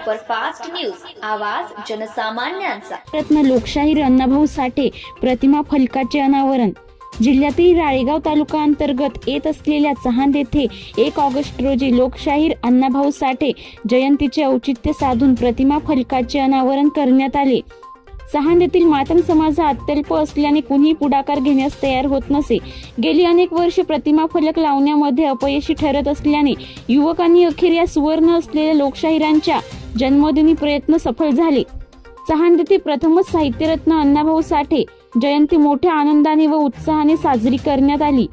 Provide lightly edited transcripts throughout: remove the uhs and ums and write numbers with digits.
Superfast news, आवाज जनसामान्यांचा। रत्न लोकशाहीर अण्णाभाऊ साठे प्रतिमा फलकाचे अनावरण। जिल्ह्यातील राळेगाव तालुका अंतर्गत येत असलेल्या चहांद येथे 1 ऑगस्ट रोजी लोकशाहीर अण्णाभाऊ साठे जयंतीचे औचित्य साधून प्रतिमा फलकाचे अनावरण करण्यात आले। चहांद येथील मातंग समाज हा अत्यल्प असल्याने कुणीही पुढाकार घेण्यास तयार होत नसे। गेली अनेक वर्षे प्रतिमा फलक लावण्यामध्ये अपयशी ठरत असल्याने युवकांनी अखेर या सुवर्ण असलेल्या लोकशाहीरांच्या जन्मदिनी प्रयत्न सफल झाले। चहांद येथे प्रथमच साहित्यरत्न अण्णाभाऊ साठे जयंती मोठ्या आनंदाने व उत्साहाने साजरी करण्यात आली।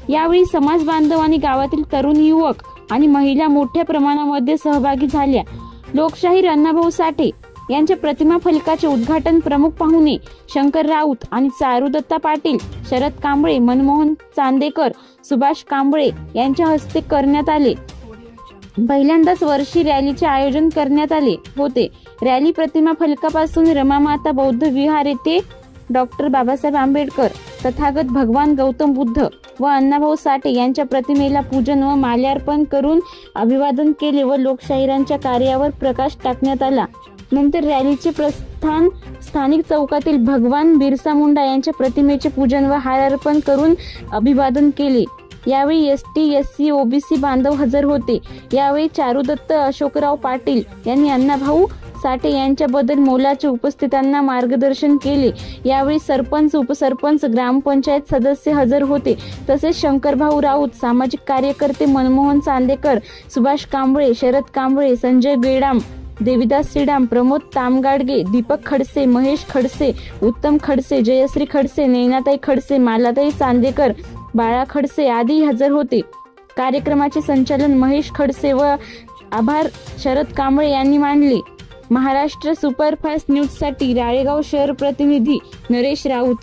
यावेळी समाज बांधव आणि गावातील तरुण युवक आणि महिला मोठ्या प्रमाणामध्ये सहभागी झाल्या। लोकशाहीर अण्णाभाऊ साठे यांच्या प्रतिमा फलकाचे उद्घाटन प्रमुख पाहुणे शंकर राऊत आणि चारुदत्ता पाटील, शरद कांबळे, मनमोहन चांदेकर, सुभाष कांबळे यांच्या हस्ते करण्यात आले। पहिल्यांदाच वर्षी रॅलीचे आयोजन करण्यात आले होते। रॅली प्रतिमा फलकापासून रमामाता बौद्ध विहार येथे डॉक्टर बाबासाहेब आंबेडकर, तथागत भगवान गौतम बुद्ध व अण्णाभाऊ साठे यांच्या प्रतिमेला पूजन व माल्यार्पण करून अभिवादन केले व लोकशाहीरांच्या कार्यावर प्रकाश टाकण्यात आला। नंतर रॅलीचे प्रस्थान स्थानिक चौकातील भगवान बिरसा मुंडा यांच्या प्रतिमेचे पूजन व हार अर्पण करून अभिवादन केले। यावेळी एसटी, एससी, ओबीसी बांधव हजर होते। यावेळी चारुदत्त अशोकराव पाटील यांनी अण्णाभाऊ साठे यांच्याबद्दल मोलाचे उपस्थितांना मार्गदर्शन केले। यावेळी सरपंच, उपसरपंच, ग्रामपंचायत सदस्य हजर होते। तसेच शंकरभाऊ राऊत, सामाजिक कार्यकर्ते मनमोहन चांदेकर, सुभाष कांबळे, शरद कांबळे, संजय बेडाम, देविदास श्रीराम, प्रमोद तामगाडगे, दीपक खडसे, महेश खडसे, उत्तम खडसे, जयश्री खडसे, नैनाताई खडसे, मालाताई चांदेकर, बाळा खडसे आदी हजर होते। कार्यक्रमाचे संचालन महेश खडसे व आभार शरद कांबळे यांनी मानले। महाराष्ट्र सुपरफास्ट न्यूज साठी राळेगाव शहर प्रतिनिधी नरेश राऊत।